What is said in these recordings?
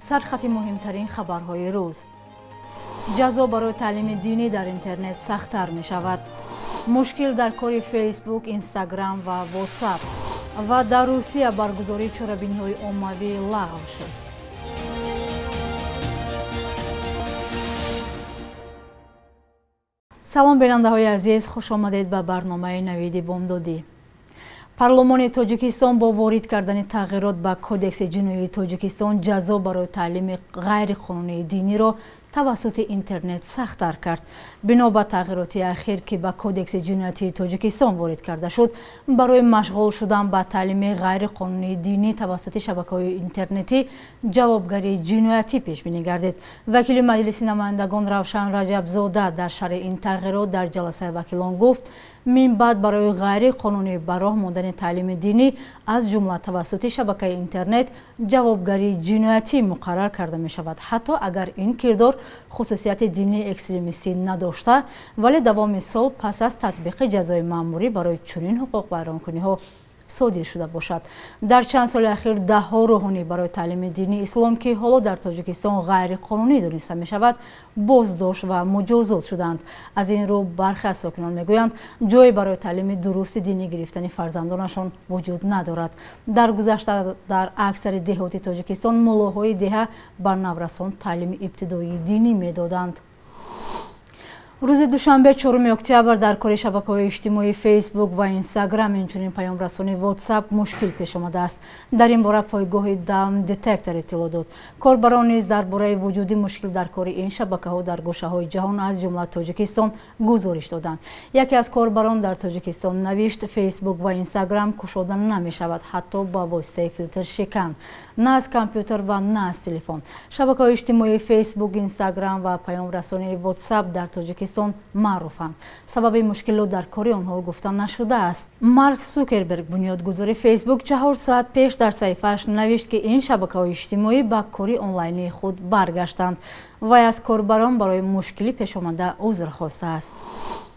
سرخط مهمترین خبرهای روز. جزا برای تعلیم دینی در اینترنت سخت‌تر می شود. مشکل در کار فیسبوک، اینستاگرام و واتساپ و در روسیه برگزاری چرابین‌های عمومی لغو شد. سلام بیننده‌های عزیز، خوش آمدید به برنامه نوید بامدادی. پارلمان تاجیکستان با وارد کردن تغییرات به کودکس جنایی تاجیکستان جزا برای تعلیم غیر قانونی دینی را توسط اینترنت سخت‌تر کرد. بنا به تغییرات اخیر که به کودکس جنایی تاجیکستان وارد کرده شد، برای مشغول شدن به تعلیم غیر قانونی دینی توسط شبکه‌های اینترنتی جوابگری جنایتی پیش بینی گردید. وکیل مجلس نمایندگان روشن رجب‌زاده در شرح این تغییرات در جلسه وکیلان گفت من بعد برای غیر قانونی به راه ماندن تعلیم دینی از جمله توسط شبکه اینترنت جوابگری جنایتی مقرر کرده می شود، حتی اگر این کردار خصوصیت دینی اکستریمیستی نداشته ولی دوام سال پس از تطبیق جزای مأموری برای چنین حقوق ویرانکنی ها صادر شده باشد. در چند سال اخیر ده ها روحانی برای تعلیم دینی اسلام که حالا در تاجیکستان غیر قانونی دانسته می شود بازداشت و مجازات شدند. از این رو برخی از ساکنان میگویند جایی برای تعلیم درست دینی گرفتن فرزندانشان وجود ندارد. در گذشته در اکثر دهات تاجیکستان ملاهای دهه بر نورسان تعلیم ابتدایی دینی میدادند. روز دوشنبه 4 اکتبر در کار شبکه‌های اجتماعی فیسبوک و اینستاگرام اینچنین پیام رسانی واتساپ مشکل پیش آمده است. در این باره پایگاه داون دتکتور اطلاع داد. کاربران نیز درباره وجود مشکل در کار این شبکه‌ها در گوشه‌های جهان از جمله تاجیکستان گزارش دادند. یکی از کاربران در تاجیکستان نوشت فیسبوک و اینستاگرام گشوده نمی‌شود، حتی با واسطه فیلتر شکن، نه از کامپیوتر و نه از تلفن. شبکه‌های اجتماعی فیسبوک، اینستاگرام و پیام رسانی واتساپ در تاجیکستان معروفند. سبب مشکل در کار آنها گفته نشده است. مارک زوکربرگ بنیادگذار فیسبوک 4 ساعت پیش در صفحه‌اش نوشت که این شبکه‌های اجتماعی به کار آنلاینی خود برگشتند و از کاربران برای مشکلی پیش آمده عذر خواسته است.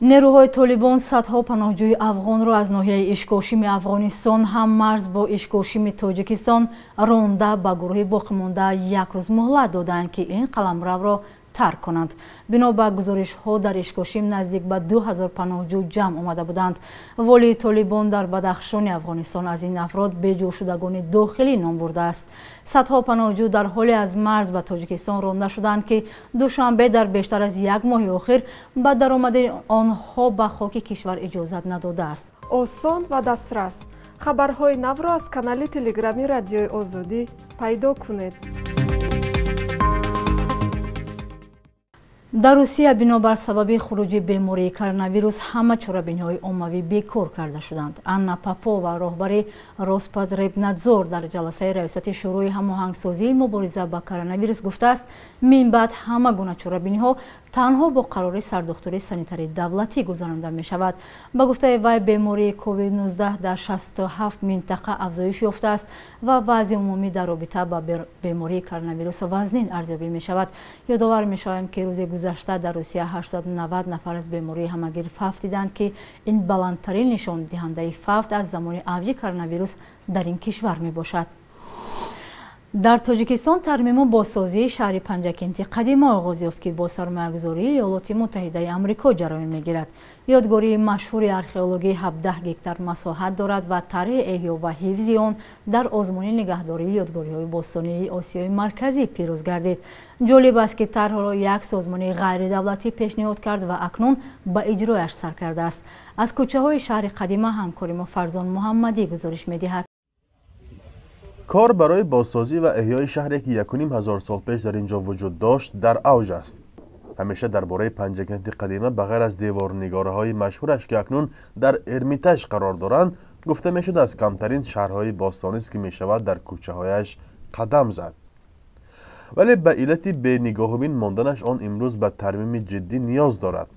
نیروهای طالبان صدها پناهجوی افغان را از ناحیه اشکاشیم افغانستان هم مرز با اشکاشیم تاجیکستان رانده به گروه باقی‌مانده یک روز مهلت دادند که این قلمرو را ترک کنند. بنا به گزارش ها در اشکاشیم نزدیک به 2000 پناهجو جمع آمده بودند. والی طالبان در بدخشان افغانستان از این افراد بی‌جا شدگان داخلی نام برده است. صدها پناهجو در حالی از مرز به تاجیکستان رانده شدند که دوشنبه در بیشتر از یک ماه اخیر به درآمد آنها به خاک کشور اجازت نداده است. آسان و دسترس خبرهای نو را از کانال تلگرامی رادیوی آزادی پیدا کنید. در روسیه بنابر سبب خروج بیماری کرونا ویروس همه چرابین‌های عمومی بیکار کرده شدند. آنا پاپو و راهبر روسپادربنادزور در جلسه ریاست شورای هماهنگسازی مبارزه با کرونا ویروس گفته است من بعد همه گونه چرابین‌ها تنها با قرار سردختری سانیتری دولتی گذرانده می شود. با گفته وی بیماری کووید 19 در 67 منطقه افزایش یافته است و وضع عمومی در رابطه با بیماری کرونا ویروس وزنین ارزیابی می شود. یادآور می شویم که روز گذشته در روسیه 890 نفر از بیماری همگیر فوت دیدند که این بلندترین نشان دهنده فوت از زمان اوج کرونا ویروس در این کشور می باشد. در تاجیکستان ترمیم و بازسازی شهر پنجکنتی قدیم آغاز یافت که با سرمایه‌گذاری ایالات متحده آمریکا جریان می‌گیرد. یادگاری مشهور ارخئولوژی 17 هکتار مساحت دارد و طرح احیا و حفظ آن در آزمون نگهداری یادگاری‌های باستانی آسیای مرکزی پیروز گردید. جالب است که طرح را یک سازمان غیر دولتی پیشنهاد کرد و اکنون به اجرایش سر کرده است. از کوچه‌های شهر قدیم همکاری ما فرزان محمدی گزارش می‌دهد. کار برای بازسازی و احیای شهری که 1500 سال پیش در اینجا وجود داشت در اوج است. همیشه درباره پنجکنتی قدیمه بغیر از دیوارنگاره‌های مشهورش که اکنون در ارمیتاژ قرار دارند گفته میشد از کمترین شهرهای باستانی است که میشود در کوچه‌هایش قدم زد. ولی به علت بی‌نگاه‌بین ماندنش آن امروز به ترمیم جدی نیاز دارد.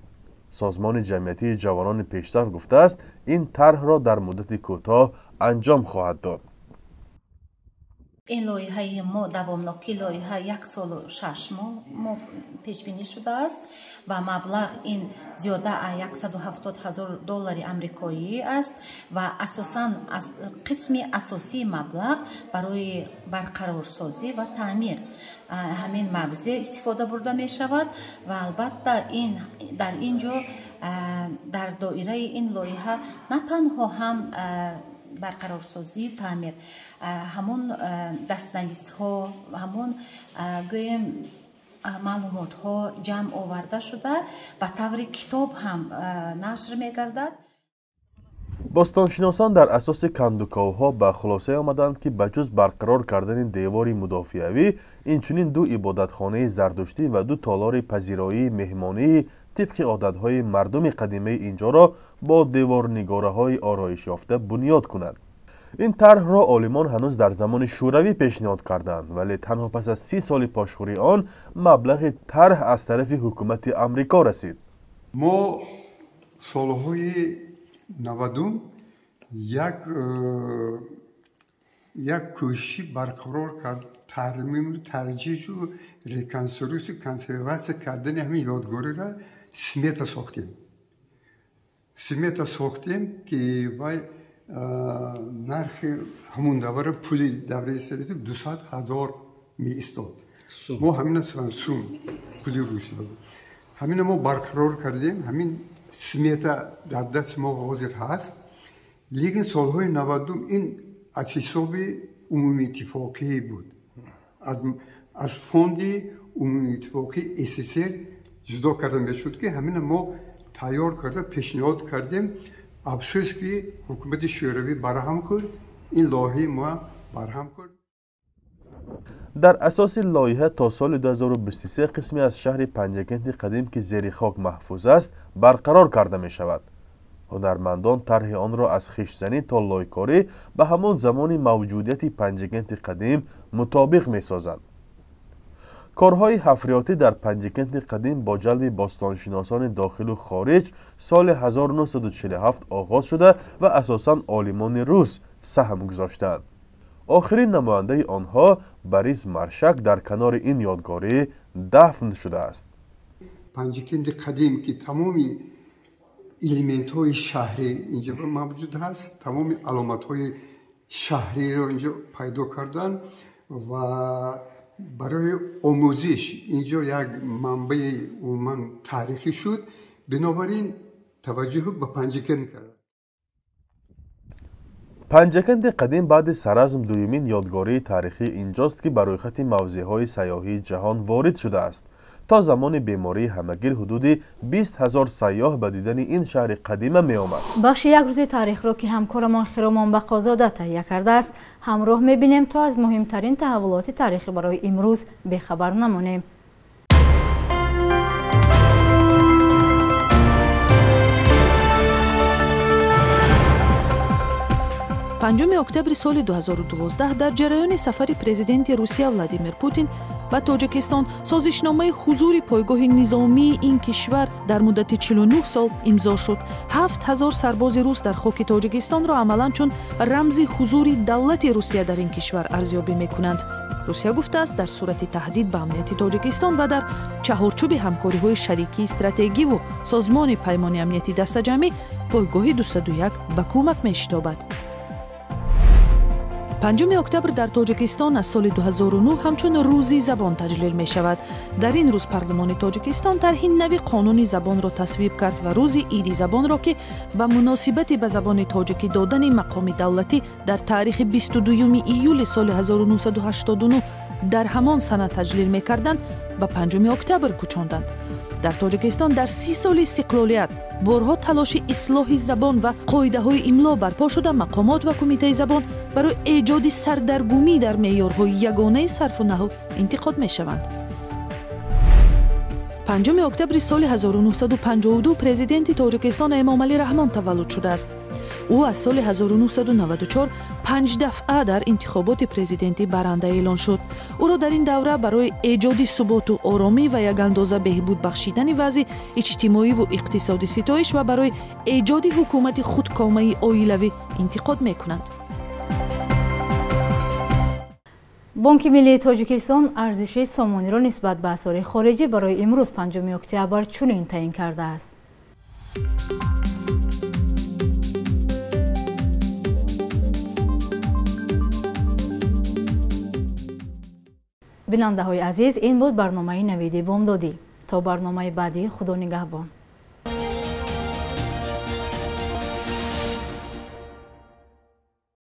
سازمان جمعیتی جوانان پیشرفت گفته است این طرح را در مدت کوتاه انجام خواهد داد. این لایحه ما دوامناکی لایحه 1 سال و 6 ماه پیش بینی شده است و مبلغ این زیاده از $170,000 آمریکایی است و اساساً قسم اساسی مبلغ برای برقرارسازی و تعمیر همین موضع استفاده برده می شود و البته این در اینجا در دایره این لایحه نه تنها هم برقرارسازی و تعمیر همون دستنویس ها همون گویم معلومات ها جمع آورده شده به طور کتاب هم نشر می گردد. باستانشناسان در اساس کندوکاوها به خلاصه آمدند که بجز برقرار کردن دیواری مدافعوی اینچنین 2 عبادتخانه زردشتی و 2 تالار پذیرایی مهمانی طبق عادتهای مردم قدیمی اینجا را با دیوارنگاره‌های آرایش یافته بنیاد کنند. این طرح را عالمان هنوز در زمان شوروی پیشنهاد کردند ولی تنها پس از 30 سال پاشخوری آن مبلغ طرح از طرف حکومت آمریکا رسید. ما سالهای 90 یک کوشش برقرار کرد ترمیم ترجیح و ریکنستروکسیون کنسرواسیون کردن همین یادگاری را سمت ساختیم که وای نرخ همون دوره پولی دوره سریت 200,000 می استاد. ما همین سوم پولی روش دادیم. همین ما برقرار کردیم. همین سمیت در دست ما حاضر هست. لیکن سالهای 90 این از حساب عمومی اتفاقی بود. از فوند عمومی اتفاقی SSR جدا کرده میشد که همین ما تیار کرده پیشنهاد کردیم. افسوس که حکومت شوروی برهم کرد این لایحه ما برهم کرد. در اساس لایحه تا سال 2023 قسمی از شهر پنجگند قدیم که زیر خاک محفوظ است برقرار کرده می شود. هنرمندان طرح آن را از خشتزنی تا لایکاری به همان زمان موجودیت پنجگند قدیم مطابق می سازند. کارهای حفریاتی در پنجگند قدیم با جلب باستانشناسان داخل و خارج سال 1947 آغاز شده و اساساً عالمان روس سهم گذاشتند. آخرین نماینده آنها بریس مرشک در کنار این یادگاری دفن شده است. پنجگند قدیم که تمامی الیمنت های شهری اینجا موجود هست، تمامی علامت های شهری را اینجا پیدا کردن و برای آموزش اینجا یک منبع عموما تاریخی شد. بنابراین توجه به پنجگند کرد. پنجگند قدیم بعد سرعزم دومین یادگاری تاریخی اینجاست که برای خط موضعهای سیاحی جهان وارد شده است. تا زمان بیماری همگیر حدود 20,000 سیاح به دیدن این شهر قدیمه می آمد. بخش یک روز تاریخ را که همکارمان خیرامان بقازاده تهیه کرده است همراه می بینیم تا از مهمترین تحولات تاریخی برای امروز بخبر نمانیم. 5 اکتبر سال 2012 در جریان سفر پرزیدنت روسیه ولادیمیر پوتین به تاجیکستان سازشنامه حضور پایگاه نظامی این کشور در مدت 49 سال امضا شد. 7000 سرباز روس در خاک تاجیکستان را عملاً چون رمز حضور دولت روسیه در این کشور ارزیابی می‌کنند. روسیه گفته است در صورت تهدید به امنیت تاجیکستان و در چهارچوب همکاری‌های شریکی استراتژی و سازمان پیمان امنیتی دسته‌جمعی پایگاه 201 به کمک می‌شتابد. 5 اکتبر در تاجیکستان از سال 2009 همچون روزی زبان تجلیل می شود. در این روز پارلمان تاجیکستان طرح نوی قانون زبان را تصویب کرد و روز عید زبان را که به مناسبت به زبان تاجیکی دادن مقام دولتی در تاریخ 22 ایول سال 1989 در همان سنه تجلیل می کردند به 5 اکتبر کوچاندند. در تاجیکستان در 30 سال استقلالیت بارها تلاش اصلاح زبان و قاعده‌های املا برپا شده مقامات و کمیته زبان برای ایجاد سردرگمی در معیارهای یگانه صرف و نحو انتقاد می‌شوند. 5 اکتبر سال 1952 پرزیدنت تاجیکستان امامعلی رحمان تولد شده است. او از سال 1994 5 دفعه در انتخابات پرزیدنتی برنده اعلان شد. او را در این دوره برای ایجاد ثبات و آرامی و یک اندازه بهبود بخشیدن وضع اجتماعی و اقتصادی ستایش و برای ایجاد حکومت خودکامه عائلوی انتقاد می‌کنند. بانک ملی تاجیکستان ارزش سامانی را نسبت به اسعار خارجی برای امروز 5 اکتبر چنین تعیین کرده است. بیننده های عزیز، این بود برنامه نوید بامدادی. تا برنامه بعدی، خدا نگهبان.